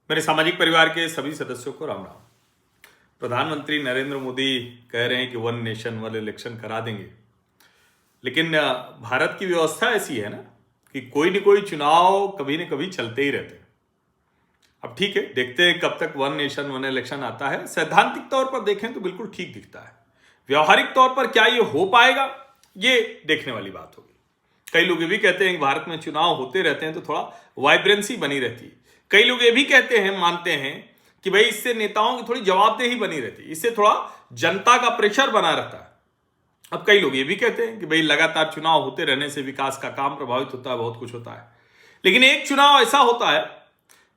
मेरे सामाजिक परिवार के सभी सदस्यों को राम राम। प्रधानमंत्री नरेंद्र मोदी कह रहे हैं कि वन नेशन वन इलेक्शन करा देंगे, लेकिन भारत की व्यवस्था ऐसी है ना कि कोई न कोई चुनाव कभी न कभी चलते ही रहते हैं। अब ठीक है, देखते हैं कब तक वन नेशन वन इलेक्शन आता है। सैद्धांतिक तौर पर देखें तो बिल्कुल ठीक दिखता है। व्यवहारिक तौर पर क्या ये हो पाएगा, ये देखने वाली बात होगी। कई लोग ये भी कहते हैं कि भारत में चुनाव होते रहते हैं तो थोड़ा वाइब्रेंसी बनी रहती है। कई लोग ये भी कहते हैं, मानते हैं कि भाई इससे नेताओं की थोड़ी जवाबदेही बनी रहती है, इससे थोड़ा जनता का प्रेशर बना रहता है। अब कई लोग ये भी कहते हैं कि भाई लगातार चुनाव होते रहने से विकास का काम प्रभावित होता है, बहुत कुछ होता है। लेकिन एक चुनाव ऐसा होता है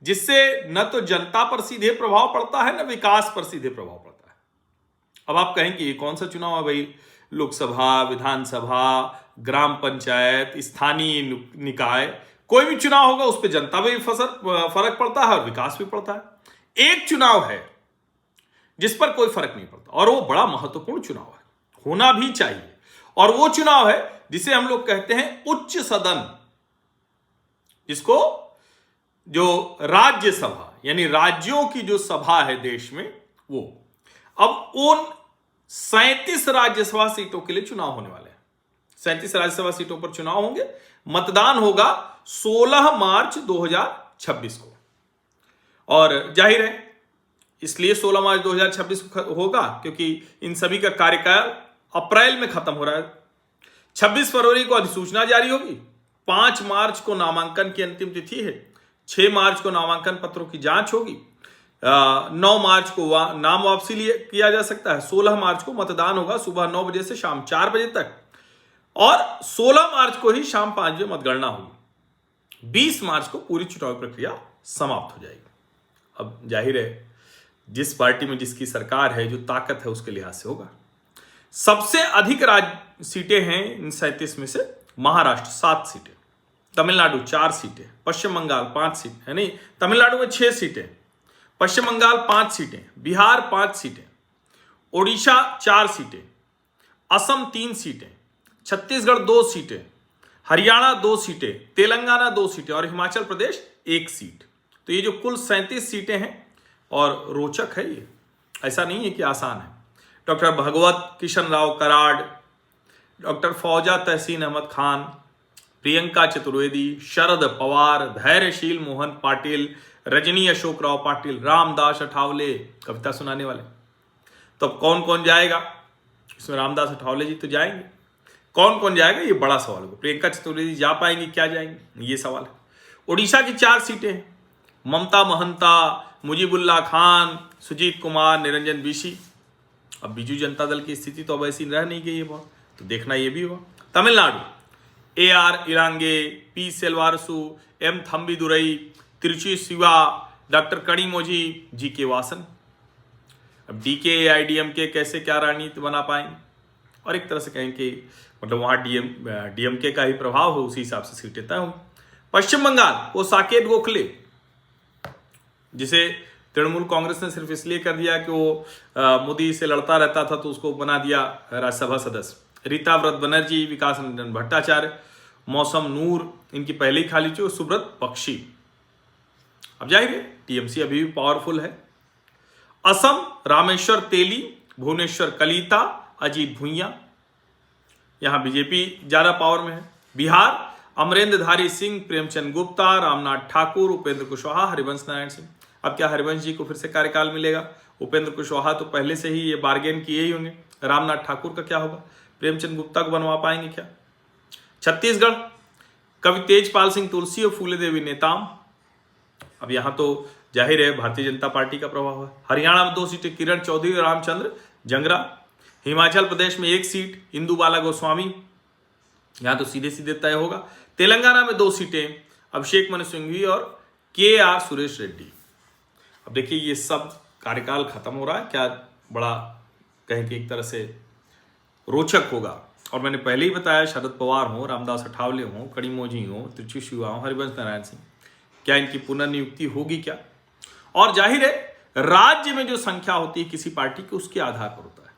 जिससे न तो जनता पर सीधे प्रभाव पड़ता है, न विकास पर सीधे प्रभाव पड़ता है। अब आप कहेंगे ये कौन सा चुनाव है भाई? लोकसभा, विधानसभा, ग्राम पंचायत, स्थानीय निकाय, कोई भी चुनाव होगा उस पर जनता पे भी फर्क पड़ता है और विकास भी पड़ता है। एक चुनाव है जिस पर कोई फर्क नहीं पड़ता और वो बड़ा महत्वपूर्ण चुनाव है, होना भी चाहिए। और वो चुनाव है जिसे हम लोग कहते हैं उच्च सदन, जिसको जो राज्यसभा यानी राज्यों की जो सभा है देश में, वो अब उन 37 राज्यसभा सीटों के लिए चुनाव होने वाले हैं। 37 राज्यसभा सीटों पर चुनाव होंगे। मतदान होगा 16 मार्च 2026 को। और जाहिर है इसलिए 16 मार्च 2026 को होगा क्योंकि इन सभी का कार्यकाल अप्रैल में खत्म हो रहा है। 26 फरवरी को अधिसूचना जारी होगी। 5 मार्च को नामांकन की अंतिम तिथि है। 6 मार्च को नामांकन पत्रों की जांच होगी। 9 मार्च को नाम वापसी किया जा सकता है। 16 मार्च को मतदान होगा सुबह 9 बजे से शाम 4 बजे तक और 16 मार्च को ही शाम 5 बजे मतगणना होगी। 20 मार्च को पूरी चुनाव प्रक्रिया समाप्त हो जाएगी। अब जाहिर है जिस पार्टी में जिसकी सरकार है, जो ताकत है, उसके लिहाज से होगा। सबसे अधिक सीटें हैं इन 37 में से महाराष्ट्र 7 सीटें, तमिलनाडु 4 सीटें, पश्चिम बंगाल 5 सीटें, है नहीं, तमिलनाडु में 6 सीटें, पश्चिम बंगाल 5 सीटें, बिहार 5 सीटें, ओडिशा 4 सीटें, असम 3 सीटें, छत्तीसगढ़ 2 सीटें, हरियाणा 2 सीटें, तेलंगाना 2 सीटें और हिमाचल प्रदेश 1 सीट। तो ये जो कुल 37 सीटें हैं और रोचक है, ये ऐसा नहीं है कि आसान है। डॉक्टर भगवत किशन राव कराड़, डॉक्टर फौजा तहसीन अहमद खान, प्रियंका चतुर्वेदी, शरद पवार, धैर्यशील मोहन पाटिल, रजनी अशोक राव पाटिल, रामदास अठावले कविता सुनाने वाले। तो अब कौन कौन जाएगा इसमें? रामदास अठावले जी तो जाएंगे। कौन कौन जाएगा ये बड़ा सवाल होगा। प्रियंका चतुर्वेदी जा पाएंगे, क्या जाएंगे, ये सवाल है। उड़ीसा की 4 सीटें हैं, ममता महंता, मुजीबुल्ला खान, सुजीत कुमार, निरंजन बिशी। अब बीजू जनता दल की स्थिति तो अब ऐसी रह नहीं गई है बहुत, तो देखना ये भी हुआ। Tamil Nadu AR Ilange, P Selvarasu, M Thambidurai, Tiruchi Shiva, doctor Kanimozhi, GK Vasan. अब DK IDMK कैसे क्या रणनीति बना पाएंगे, और एक तरह से कहें कि मतलब वहाँ DMK का ही प्रभाव हो, उसी हिसाब से सीटें तय हों। पश्चिम बंगाल वो साकेत गोखले, जिसे तृणमूल कांग्रेस ने सिर्फ इसलिए कर दिया कि वो मोदी से लड़ता रहता था तो उसको बना दिया राज्यसभा सदस्य। रीता व्रत बनर्जी, विकास रंजन भट्टाचार्य, मौसम नूर, इनकी पहले ही खाली चुकी, सुब्रत बख्शी। अब जाहिर है TMC अभी भी पावरफुल है। असम रामेश्वर तेली, भुवनेश्वर कलिता, अजीत भुइया, यहां बीजेपी ज्यादा पावर में है। बिहार अमरेंद्रधारी सिंह, प्रेमचंद गुप्ता, रामनाथ ठाकुर, उपेंद्र कुशवाहा, हरिवंश नारायण सिंह। अब क्या हरिवंश जी को फिर से कार्यकाल मिलेगा? उपेंद्र कुशवाहा तो पहले से ही ये बार्गेन किए ही होंगे। रामनाथ ठाकुर का क्या होगा? प्रेमचंद गुप्ता को बनवा पाएंगे क्या? छत्तीसगढ़ कवि तेजपाल सिंह तुलसी और फूले देवी नेताम। अब यहां तो जाहिर है भारतीय जनता पार्टी का प्रभाव है। हरियाणा में 2 सीटें, किरण चौधरी और रामचंद्र जंगरा। हिमाचल प्रदेश में 1 सीट, इंदु बाला गोस्वामी, यहां तो सीधे सीधे तय होगा। तेलंगाना में 2 सीटें, अभिषेक मनु सिंघवी और KR सुरेश रेड्डी। अब देखिए ये सब कार्यकाल खत्म हो रहा है, क्या बड़ा कहें कि एक तरह से रोचक होगा। और मैंने पहले ही बताया, शरद पवार हो, रामदास अठावले हो, कणिमोझी हो, तिरुचि शिवा हो, हरिवंश नारायण सिंह, क्या इनकी पुनर्नियुक्ति होगी क्या? और जाहिर है राज्य में जो संख्या होती है किसी पार्टी की, उसके आधार पर होता है।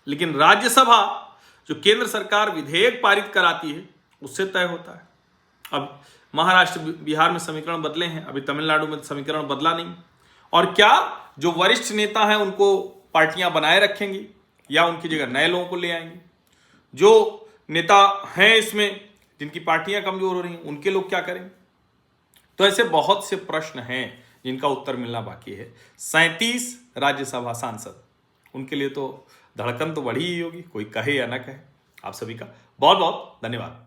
लेकिन राज्यसभा जो केंद्र सरकार विधेयक पारित कराती है उससे तय होता है। अब महाराष्ट्र बिहार में समीकरण बदले हैं, अभी तमिलनाडु में समीकरण बदला नहीं। और क्या जो वरिष्ठ नेता हैं उनको पार्टियां बनाए रखेंगी या उनकी जगह नए लोगों को ले आएंगे? जो नेता हैं इसमें जिनकी पार्टियां कमजोर हो रही हैं उनके लोग क्या करेंगे? तो ऐसे बहुत से प्रश्न हैं जिनका उत्तर मिलना बाकी है। 37 राज्यसभा सांसद, उनके लिए तो धड़कन तो बढ़ी ही होगी, कोई कहे या ना कहे। आप सभी का बहुत बहुत धन्यवाद।